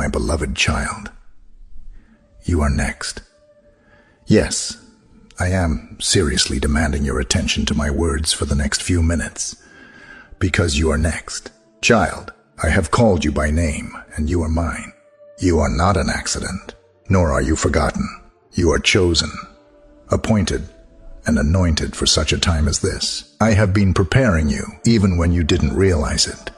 my beloved child. You are next. Yes, I am seriously demanding your attention to my words for the next few minutes, because you are next. Child, I have called you by name, and you are mine. You are not an accident, nor are you forgotten. You are chosen, appointed, and anointed for such a time as this. I have been preparing you, even when you didn't realize it.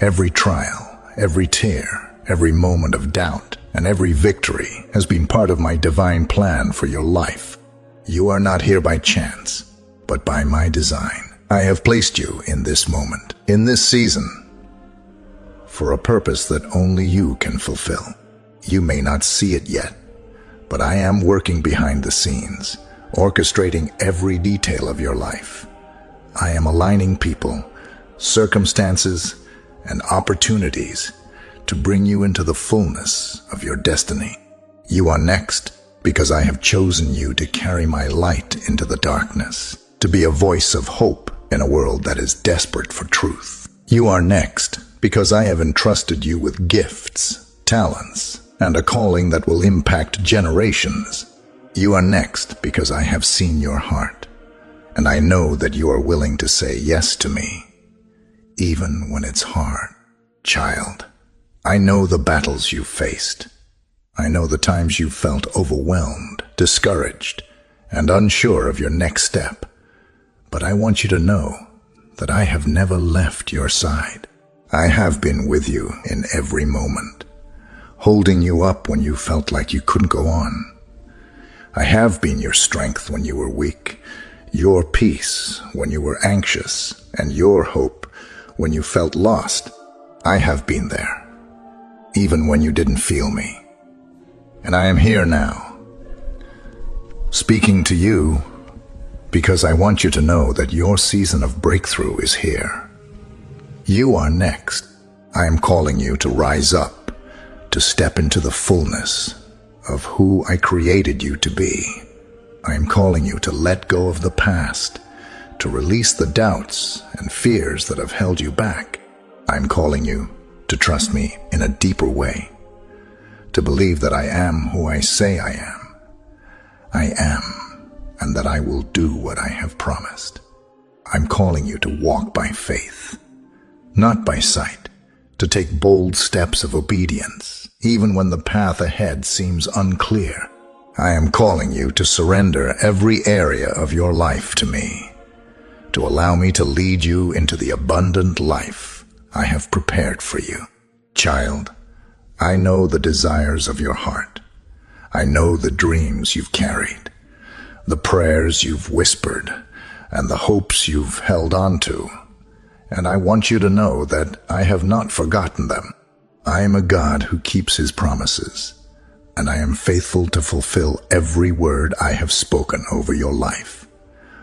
Every trial, every tear, every moment of doubt, and every victory has been part of my divine plan for your life. You are not here by chance, but by my design. I have placed you in this moment, in this season, for a purpose that only you can fulfill. You may not see it yet, but I am working behind the scenes, orchestrating every detail of your life. I am aligning people, circumstances, and opportunities to bring you into the fullness of your destiny. You are next because I have chosen you to carry my light into the darkness, to be a voice of hope in a world that is desperate for truth. You are next because I have entrusted you with gifts, talents, and a calling that will impact generations. You are next because I have seen your heart, and I know that you are willing to say yes to me, even when it's hard. Child, I know the battles you've faced. I know the times you've felt overwhelmed, discouraged, and unsure of your next step. But I want you to know that I have never left your side. I have been with you in every moment, holding you up when you felt like you couldn't go on. I have been your strength when you were weak, your peace when you were anxious, and your hope when you felt lost. I have been there, even when you didn't feel me. And I am here now, speaking to you because I want you to know that your season of breakthrough is here. You are next. I am calling you to rise up, to step into the fullness of who I created you to be. I am calling you to let go of the past, to release the doubts and fears that have held you back. I am calling you to trust me in a deeper way, to believe that I am who I say I am. I am, and that I will do what I have promised. I'm calling you to walk by faith, not by sight, to take bold steps of obedience, even when the path ahead seems unclear. I am calling you to surrender every area of your life to me, to allow me to lead you into the abundant life I have prepared for you. Child, I know the desires of your heart. I know the dreams you've carried, the prayers you've whispered, and the hopes you've held on to. And I want you to know that I have not forgotten them. I am a God who keeps his promises, and I am faithful to fulfill every word I have spoken over your life.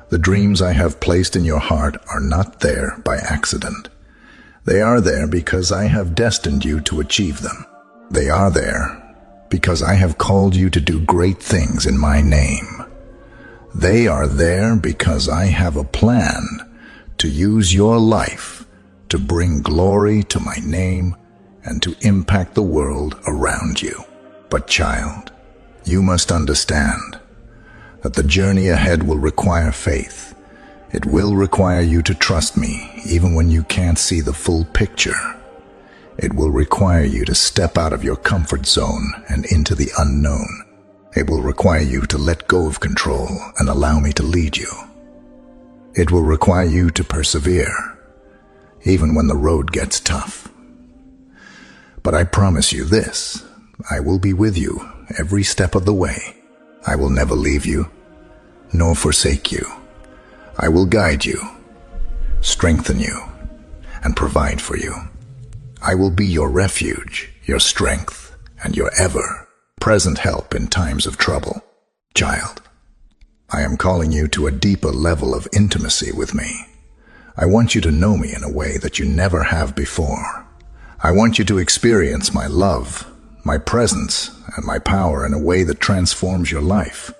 The dreams I have placed in your heart are not there by accident. They are there because I have destined you to achieve them. They are there because I have called you to do great things in my name. They are there because I have a plan to use your life to bring glory to my name and to impact the world around you. But child, you must understand that the journey ahead will require faith. It will require you to trust me even when you can't see the full picture. It will require you to step out of your comfort zone and into the unknown. It will require you to let go of control and allow me to lead you. It will require you to persevere, even when the road gets tough. But I promise you this, I will be with you every step of the way. I will never leave you, nor forsake you. I will guide you, strengthen you, and provide for you. I will be your refuge, your strength, and your ever-present help in times of trouble. Child, I am calling you to a deeper level of intimacy with me. I want you to know me in a way that you never have before. I want you to experience my love, my presence, and my power in a way that transforms your life.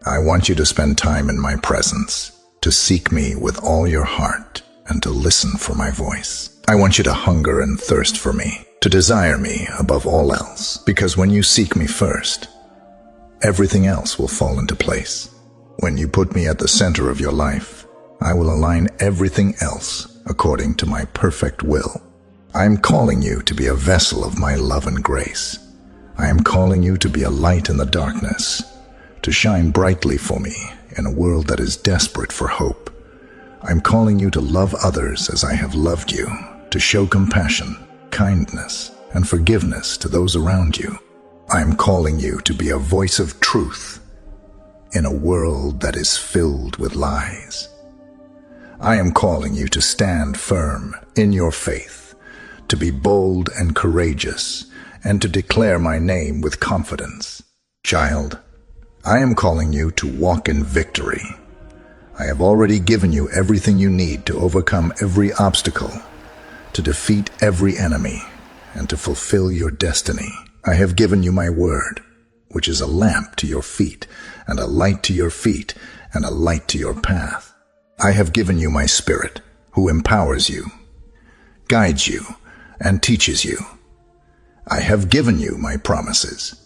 I want you to spend time in my presence, to seek me with all your heart, and to listen for my voice. I want you to hunger and thirst for me, to desire me above all else, because when you seek me first, everything else will fall into place. When you put me at the center of your life, I will align everything else according to my perfect will. I am calling you to be a vessel of my love and grace. I am calling you to be a light in the darkness, to shine brightly for me in a world that is desperate for hope. I am calling you to love others as I have loved you, to show compassion, kindness, and forgiveness to those around you. I am calling you to be a voice of truth in a world that is filled with lies. I am calling you to stand firm in your faith, to be bold and courageous, and to declare my name with confidence. Child, I am calling you to walk in victory. I have already given you everything you need to overcome every obstacle, to defeat every enemy, and to fulfill your destiny. I have given you my word, which is a lamp to your feet, and a light to your feet, and a light to your path. I have given you my Spirit, who empowers you, guides you, and teaches you. I have given you my promises,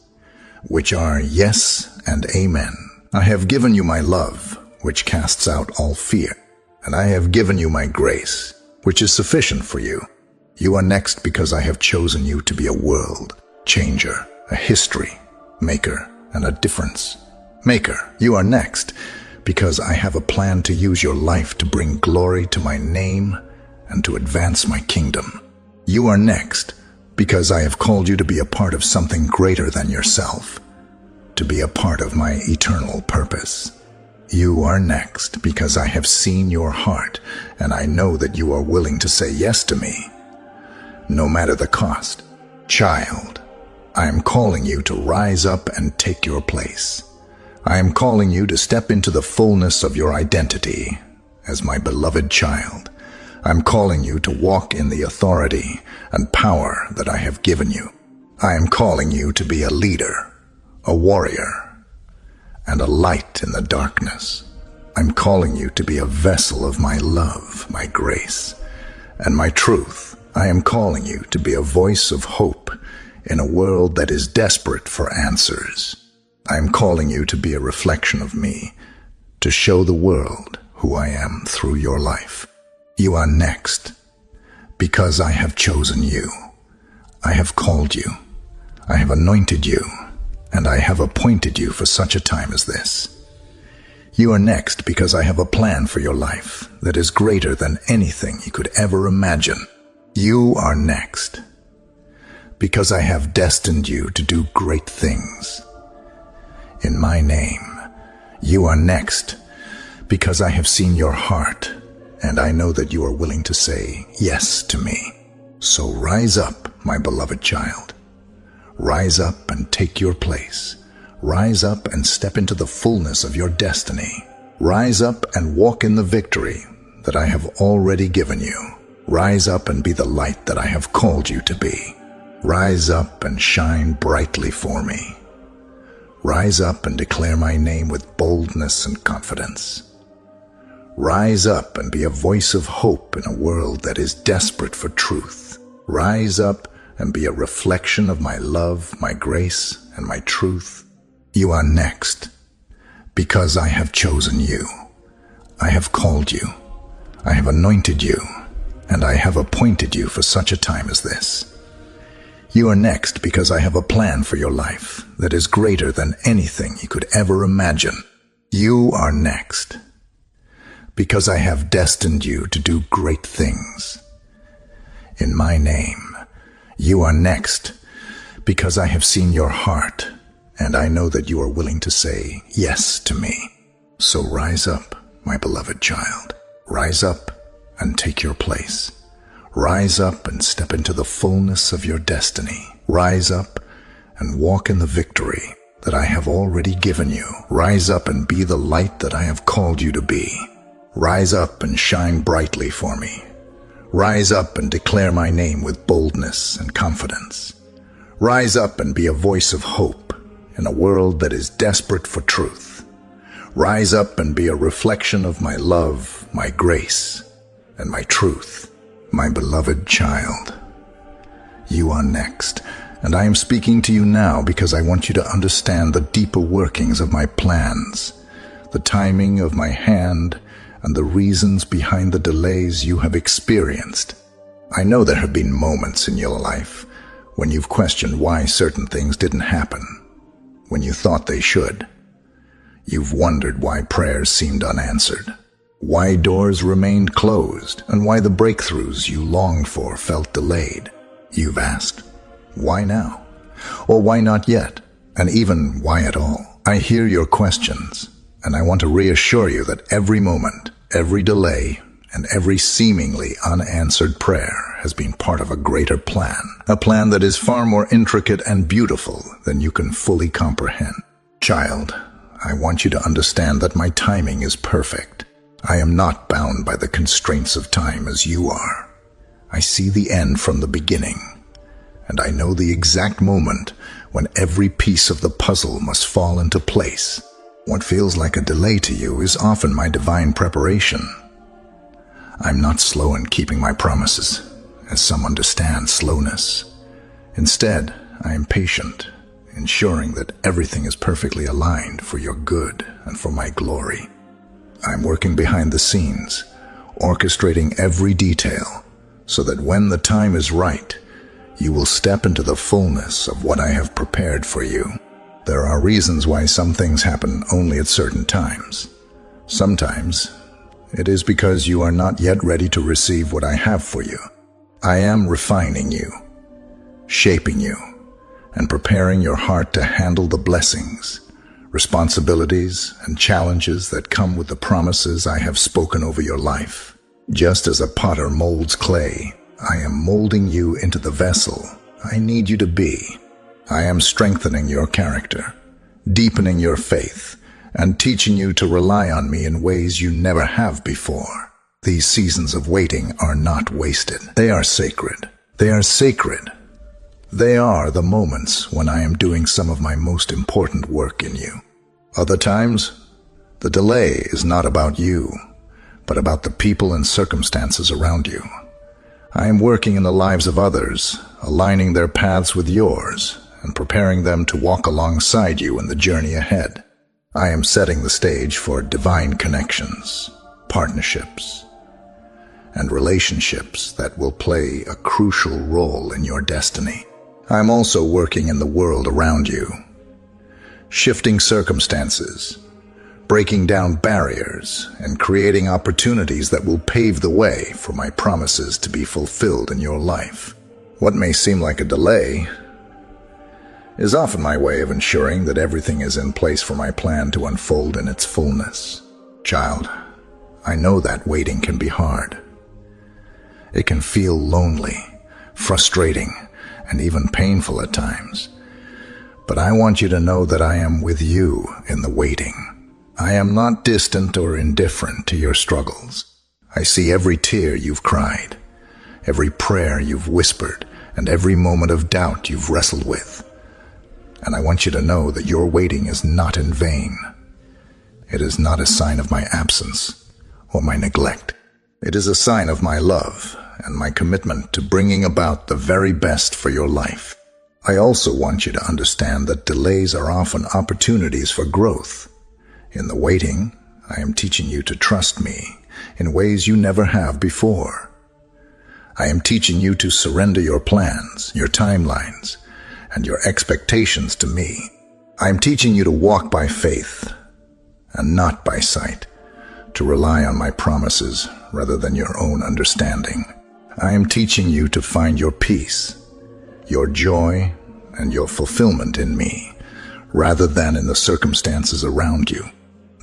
which are yes and amen. I have given you my love, which casts out all fear, and I have given you my grace, which is sufficient for you. You are next because I have chosen you to be a world changer, a history maker, and a difference maker. You are next because I have a plan to use your life to bring glory to my name and to advance my kingdom. You are next because I have called you to be a part of something greater than yourself, to be a part of my eternal purpose. You are next because I have seen your heart, and I know that you are willing to say yes to me, no matter the cost. Child, I am calling you to rise up and take your place. I am calling you to step into the fullness of your identity as my beloved child. I'm calling you to walk in the authority and power that I have given you. I am calling you to be a leader, a warrior, and a light in the darkness. I'm calling you to be a vessel of my love, my grace, and my truth. I am calling you to be a voice of hope in a world that is desperate for answers. I am calling you to be a reflection of me, to show the world who I am through your life. You are next because I have chosen you. I have called you. I have anointed you, and I have appointed you for such a time as this. You are next because I have a plan for your life that is greater than anything you could ever imagine. You are next because I have destined you to do great things in my name. You are next because I have seen your heart, and I know that you are willing to say yes to me. So rise up, my beloved child. Rise up and take your place. Rise up and step into the fullness of your destiny. Rise up and walk in the victory that I have already given you. Rise up and be the light that I have called you to be. Rise up and shine brightly for me. Rise up and declare my name with boldness and confidence. Rise up and be a voice of hope in a world that is desperate for truth. Rise up and be a reflection of my love, my grace, and my truth. You are next because I have chosen you. I have called you. I have anointed you, and I have appointed you for such a time as this. You are next because I have a plan for your life that is greater than anything you could ever imagine. You are next because I have destined you to do great things in my name. You are next because I have seen your heart, and I know that you are willing to say yes to me. So rise up, my beloved child. Rise up and take your place. Rise up and step into the fullness of your destiny. Rise up and walk in the victory that I have already given you. Rise up and be the light that I have called you to be. Rise up and shine brightly for me. Rise up and declare my name with boldness and confidence. Rise up and be a voice of hope in a world that is desperate for truth. Rise up and be a reflection of my love, my grace, and my truth. My beloved child, You are next, and I am speaking to you now because I want you to understand the deeper workings of my plans, the timing of my hand, and the reasons behind the delays you have experienced. I know there have been moments in your life when you've questioned why certain things didn't happen, when you thought they should. You've wondered why prayers seemed unanswered, why doors remained closed, and why the breakthroughs you longed for felt delayed. You've asked, why now? Or why not yet? And even why at all? I hear your questions, and I want to reassure you that every moment, every delay, and every seemingly unanswered prayer has been part of a greater plan, a plan that is far more intricate and beautiful than you can fully comprehend. Child, I want you to understand that my timing is perfect. I am not bound by the constraints of time as you are. I see the end from the beginning, and I know the exact moment when every piece of the puzzle must fall into place. What feels like a delay to you is often my divine preparation. I'm not slow in keeping my promises, as some understand slowness. Instead, I am patient, ensuring that everything is perfectly aligned for your good and for my glory. I'm working behind the scenes, orchestrating every detail, so that when the time is right, you will step into the fullness of what I have prepared for you. There are reasons why some things happen only at certain times. Sometimes, it is because you are not yet ready to receive what I have for you. I am refining you, shaping you, and preparing your heart to handle the blessings, responsibilities, and challenges that come with the promises I have spoken over your life. Just as a potter molds clay, I am molding you into the vessel I need you to be. I am strengthening your character, deepening your faith, and teaching you to rely on me in ways you never have before. These seasons of waiting are not wasted. They are sacred. They are sacred. They are the moments when I am doing some of my most important work in you. Other times, the delay is not about you, but about the people and circumstances around you. I am working in the lives of others, aligning their paths with yours, and preparing them to walk alongside you in the journey ahead. I am setting the stage for divine connections, partnerships, and relationships that will play a crucial role in your destiny. I am also working in the world around you, shifting circumstances, breaking down barriers, and creating opportunities that will pave the way for my promises to be fulfilled in your life. What may seem like a delay is often my way of ensuring that everything is in place for my plan to unfold in its fullness. Child, I know that waiting can be hard. It can feel lonely, frustrating, and even painful at times. But I want you to know that I am with you in the waiting. I am not distant or indifferent to your struggles. I see every tear you've cried, every prayer you've whispered, and every moment of doubt you've wrestled with. And I want you to know that your waiting is not in vain. It is not a sign of my absence or my neglect. It is a sign of my love and my commitment to bringing about the very best for your life. I also want you to understand that delays are often opportunities for growth. In the waiting, I am teaching you to trust me in ways you never have before. I am teaching you to surrender your plans, your timelines, and your expectations to me. I am teaching you to walk by faith and not by sight, to rely on my promises rather than your own understanding. I am teaching you to find your peace, your joy, and your fulfillment in me, rather than in the circumstances around you.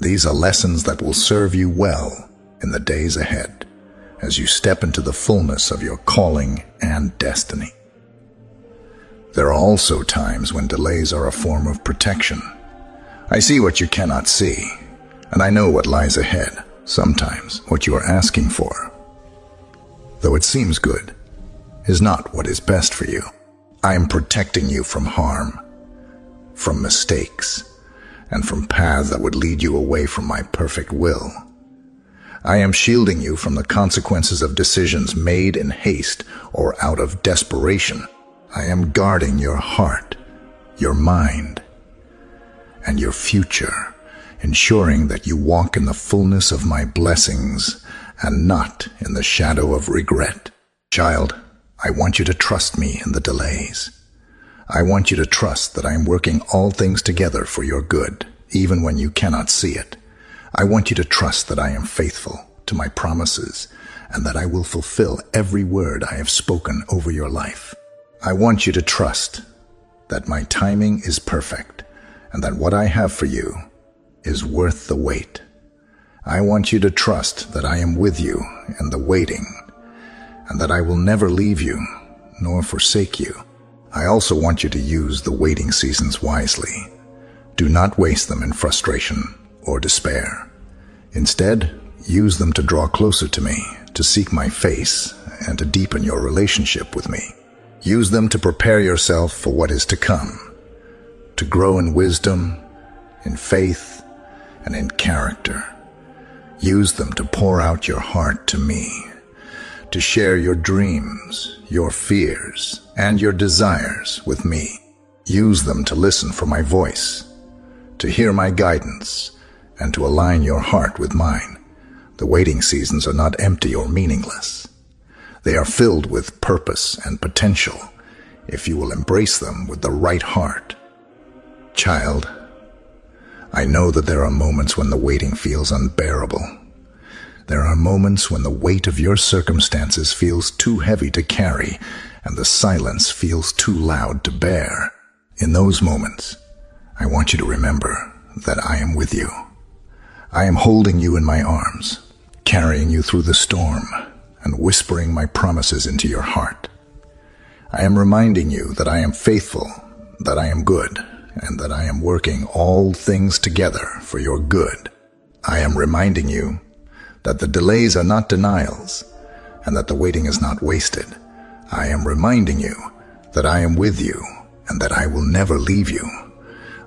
These are lessons that will serve you well in the days ahead, as you step into the fullness of your calling and destiny. There are also times when delays are a form of protection. I see what you cannot see, and I know what lies ahead. Sometimes what you are asking for, though it seems good, is not what is best for you. I am protecting you from harm, from mistakes, and from paths that would lead you away from my perfect will. I am shielding you from the consequences of decisions made in haste or out of desperation. I am guarding your heart, your mind, and your future, ensuring that you walk in the fullness of my blessings and not in the shadow of regret. Child, I want you to trust me in the delays. I want you to trust that I am working all things together for your good, even when you cannot see it. I want you to trust that I am faithful to my promises and that I will fulfill every word I have spoken over your life. I want you to trust that my timing is perfect and that what I have for you is worth the wait. I want you to trust that I am with you in the waiting and that I will never leave you nor forsake you. I also want you to use the waiting seasons wisely. Do not waste them in frustration or despair. Instead, use them to draw closer to me, to seek my face, and to deepen your relationship with me. Use them to prepare yourself for what is to come, to grow in wisdom, in faith, and in character. Use them to pour out your heart to me, to share your dreams, your fears, and your desires with me. Use them to listen for my voice, to hear my guidance, and to align your heart with mine. The waiting seasons are not empty or meaningless. They are filled with purpose and potential if you will embrace them with the right heart. Child, I know that there are moments when the waiting feels unbearable. There are moments when the weight of your circumstances feels too heavy to carry and the silence feels too loud to bear. In those moments, I want you to remember that I am with you. I am holding you in my arms, carrying you through the storm, and whispering my promises into your heart. I am reminding you that I am faithful, that I am good, and that I am working all things together for your good. I am reminding you that the delays are not denials, and that the waiting is not wasted. I am reminding you that I am with you, and that I will never leave you,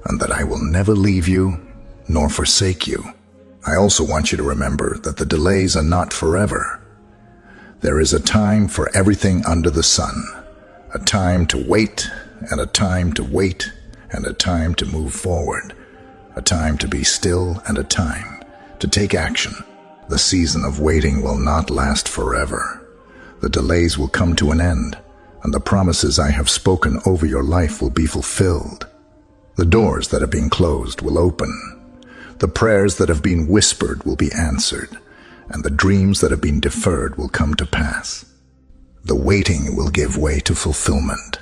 and that I will never leave you nor forsake you. I also want you to remember that the delays are not forever. There is a time for everything under the sun, a time to wait, and a time to wait, and a time to move forward, a time to be still, and a time to take action. The season of waiting will not last forever. The delays will come to an end, and the promises I have spoken over your life will be fulfilled. The doors that have been closed will open. The prayers that have been whispered will be answered, and the dreams that have been deferred will come to pass. The waiting will give way to fulfillment.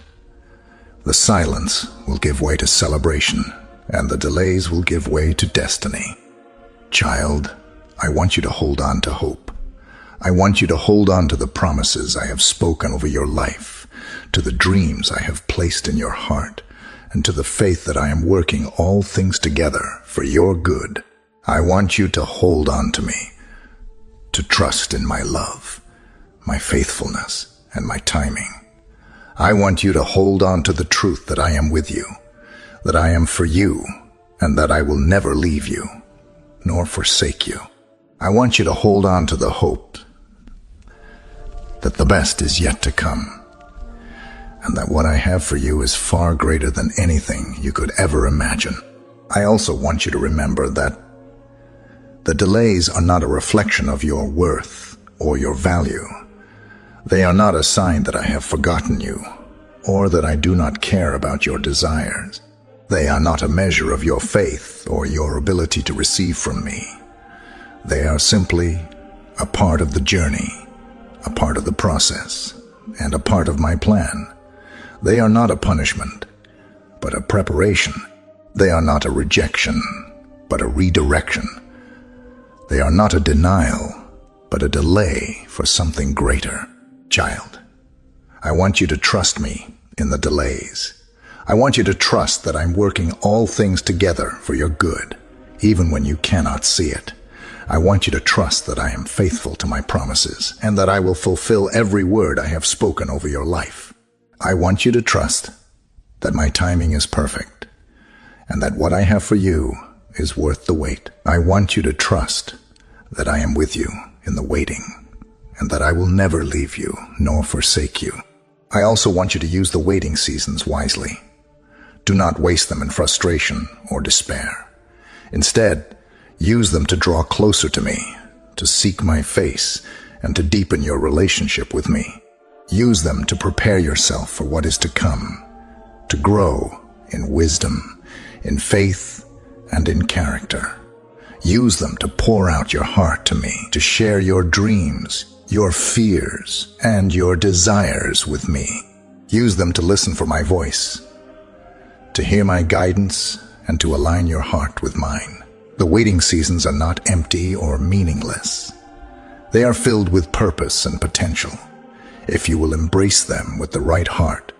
The silence will give way to celebration, and the delays will give way to destiny. Child, I want you to hold on to hope. I want you to hold on to the promises I have spoken over your life, to the dreams I have placed in your heart, and to the faith that I am working all things together for your good. I want you to hold on to me, to trust in my love, my faithfulness, and my timing. I want you to hold on to the truth that I am with you, that I am for you, and that I will never leave you, nor forsake you. I want you to hold on to the hope that the best is yet to come, and that what I have for you is far greater than anything you could ever imagine. I also want you to remember that the delays are not a reflection of your worth or your value. They are not a sign that I have forgotten you, or that I do not care about your desires. They are not a measure of your faith or your ability to receive from me. They are simply a part of the journey, a part of the process, and a part of my plan. They are not a punishment, but a preparation. They are not a rejection, but a redirection. They are not a denial, but a delay for something greater. Child, I want you to trust me in the delays. I want you to trust that I'm working all things together for your good, even when you cannot see it. I want you to trust that I am faithful to my promises and that I will fulfill every word I have spoken over your life. I want you to trust that my timing is perfect and that what I have for you is worth the wait. I want you to trust that I am with you in the waiting and that I will never leave you nor forsake you. I also want you to use the waiting seasons wisely. Do not waste them in frustration or despair. Instead, use them to draw closer to me, to seek my face, and to deepen your relationship with me. Use them to prepare yourself for what is to come, to grow in wisdom, in faith, and in character. Use them to pour out your heart to me, to share your dreams, your fears, and your desires with me. Use them to listen for my voice, to hear my guidance, and to align your heart with mine. The waiting seasons are not empty or meaningless. They are filled with purpose and potential. If you will embrace them with the right heart,